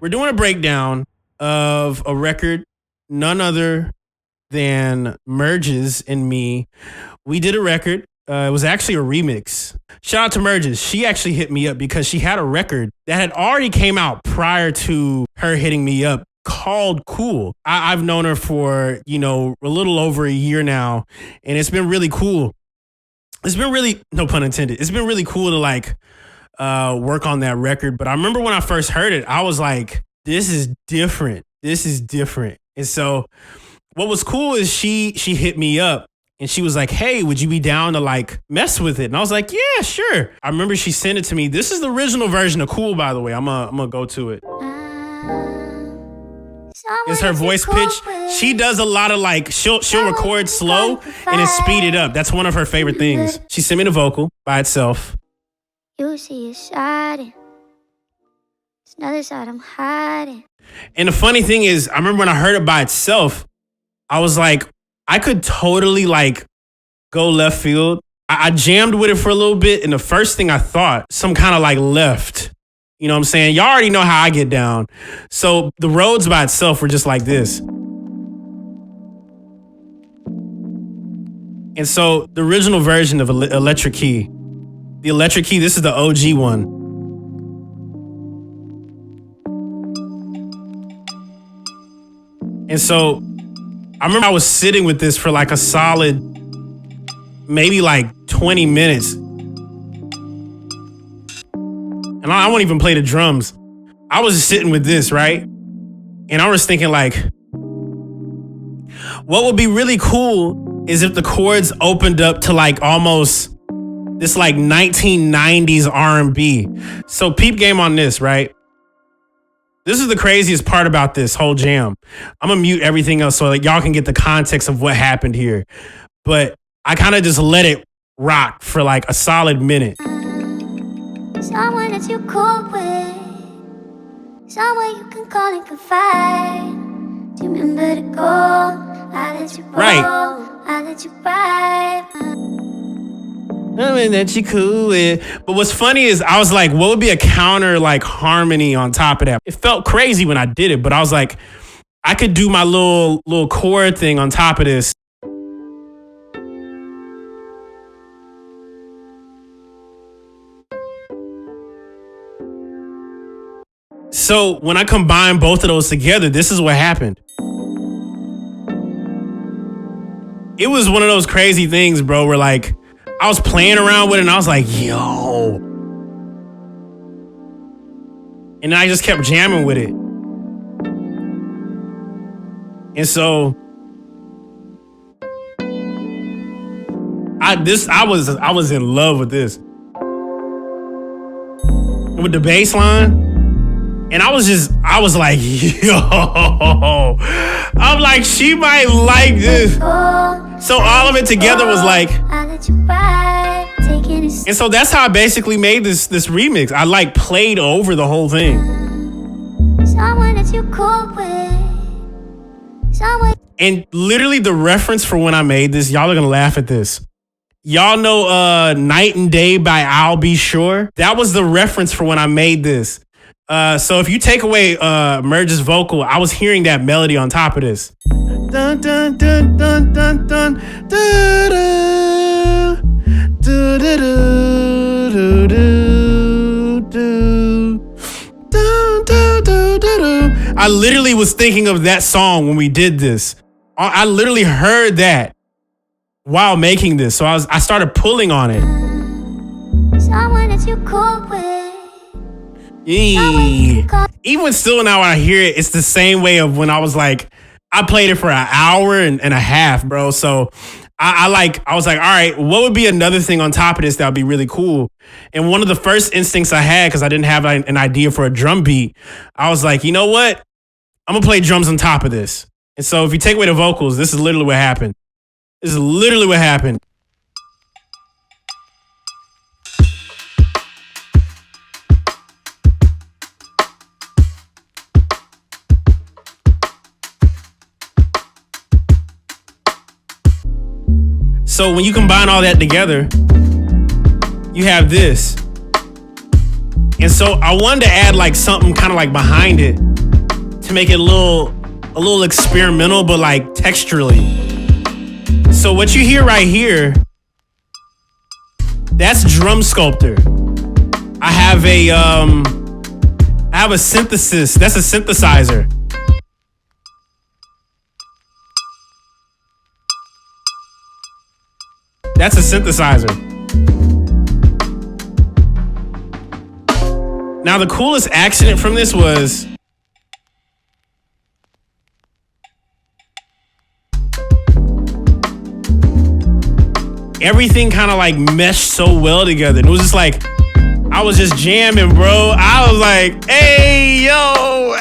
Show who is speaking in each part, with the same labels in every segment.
Speaker 1: We're doing a breakdown of a record, none other than Merges and me. We did a record. It was actually a remix. Shout out to Merges. She actually hit me up because she had a record that had already came out prior to her hitting me up called Cool. I've known her for, a little over a year now, and it's been really cool. It's been really, no pun intended, it's been really cool to work on that record. But I remember when I first heard it, I was like, this is different. This is different. And so what was cool is she hit me up and she was like, hey, would you be down to mess with it? And I was like, yeah, sure. I remember she sent it to me. This is the original version of Cool, by the way. I'm gonna go to it. It's her voice pitch. She does a lot of she'll record slow and then speed it up. That's one of her favorite things. She sent me the vocal by itself.
Speaker 2: You see a side, it's another side I'm hiding.
Speaker 1: And the funny thing is, I remember when I heard it by itself, I was like, I could totally go left field. I jammed with it for a little bit, and the first thing I thought, some kind of left. You know what I'm saying? Y'all already know how I get down. So the roads by itself were just like this. And so the original version of Electric Key, this is the OG one. And so I remember I was sitting with this for a solid, maybe 20 minutes. And I won't even play the drums. I was just sitting with this, right? And I was thinking what would be really cool is if the chords opened up to almost this 1990s R&B. So peep game on this, right? This is the craziest part about this whole jam. I'm gonna mute everything else so y'all can get the context of what happened here. But I kind of just let it rock for a solid minute.
Speaker 2: Someone that you cool with, someone you can call and confide. Do you remember the goal? I let you roll,
Speaker 1: right.
Speaker 2: I let you ride.
Speaker 1: I mean that you cool with. But what's funny is I was like, what would be a counter harmony on top of that? It felt crazy when I did it, but I was like, I could do my little chord thing on top of this. So when I combined both of those together, this is what happened. It was one of those crazy things, bro, where I was playing around with it and I was like, yo. And then I just kept jamming with it. And so I was in love with this. And with the bass line. And I was like, yo, I'm like, she might like this. So all of it together was and so that's how I basically made this remix. I played over the whole thing.
Speaker 2: Someone that you cool with.
Speaker 1: And literally the reference for when I made this, y'all are gonna laugh at this. Y'all know Night and Day by I'll Be Sure? That was the reference for when I made this. So if you take away Merge's vocal, I was hearing that melody on top of this. Dun, dun, dun, dun, dun, dun, dun, do, do, do, do, do, do, do, do, do. I literally was thinking of that song when we did this. I literally heard that while making this. So I started pulling on it.
Speaker 2: Someone that you cool with.
Speaker 1: Even still now when I hear it, it's the same way of when I was I played it for an hour and a half, bro. So I was like, all right, what would be another thing on top of this that would be really cool? And one of the first instincts I had, because I didn't have an idea for a drum beat, I was like, you know what? I'm gonna play drums on top of this. And so if you take away the vocals, this is literally what happened. This is literally what happened. So when you combine all that together, you have this. And so I wanted to add like something kind of like behind it to make it a little experimental, but like texturally. So what you hear right here, that's Drum Sculptor. I have a synthesis. That's a synthesizer. That's a synthesizer. Now the coolest accident from this was everything kind of like meshed so well together. And it was just like, I was just jamming, bro. I was like, hey, yo.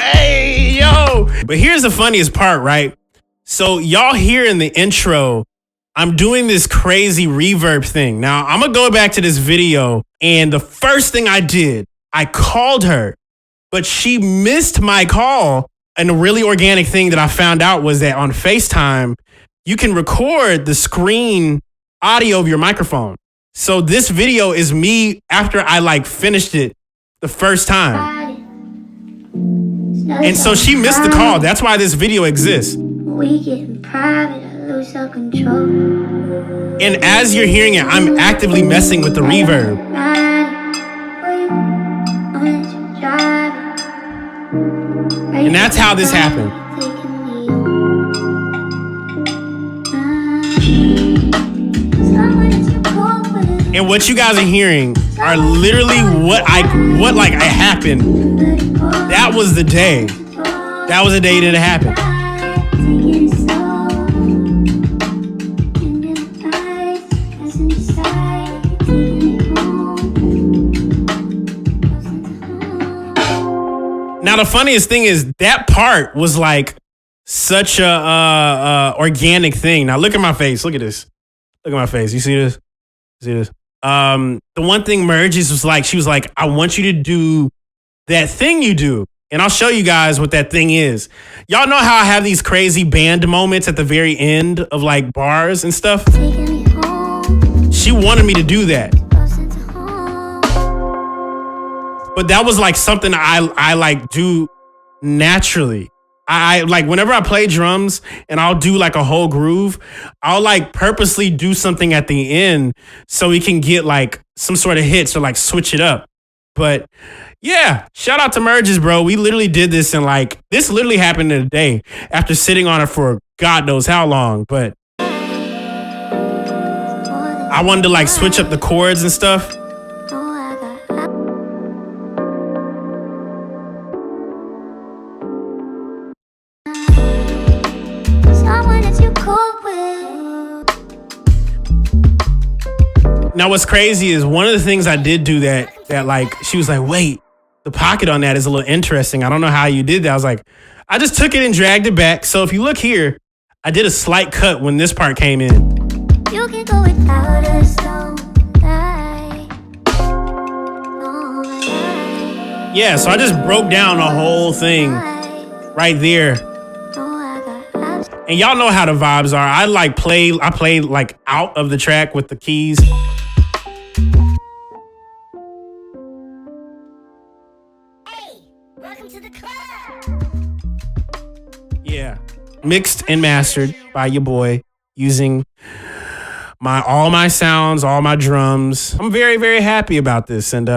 Speaker 1: But here's the funniest part, right? So y'all hear in the intro, I'm doing this crazy reverb thing. Now, I'm going to go back to this video. And the first thing I did, I called her, but she missed my call. And the really organic thing that I found out was that on FaceTime, you can record the screen audio of your microphone. So this video is me after I like finished it the first time. And so she missed the call. That's why this video exists.
Speaker 2: We getting private, I lose self-control.
Speaker 1: And as you're hearing it, I'm actively messing with the reverb. And that's how this happened. And what you guys are hearing are literally what happened. That was the day. That was the day that it happened. Now the funniest thing is that part was like such a organic thing. Now look at my face. Look at this. Look at my face. You see this? See this? The one thing Merges was like, she was like, I want you to do that thing you do. And I'll show you guys what that thing is. Y'all know how I have these crazy band moments at the very end of like bars and stuff? She wanted me to do that. But that was like something I like do naturally. I like whenever I play drums and I'll do like a whole groove, I'll like purposely do something at the end so we can get like some sort of hits or like switch it up. But yeah, shout out to Merges, bro. We literally did this in like, this literally happened in a day after sitting on it for God knows how long. But I wanted to like switch up the chords and stuff. Now, what's crazy is one of the things I did do that like, she was like, wait, the pocket on that is a little interesting. I don't know how you did that. I was like, I just took it and dragged it back. So if you look here, I did a slight cut when this part came in.
Speaker 2: You can go without a song.
Speaker 1: Yeah, so I just broke down the whole thing right there. And y'all know how the vibes are. I play like out of the track with the keys. Yeah, mixed and mastered by your boy using all my sounds, all my drums. I'm very, very happy about this. And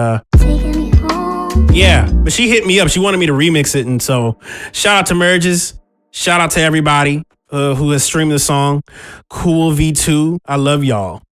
Speaker 1: yeah, but she hit me up. She wanted me to remix it. And so shout out to Merges. Shout out to everybody who has streamed the song. Cool V2. I love y'all.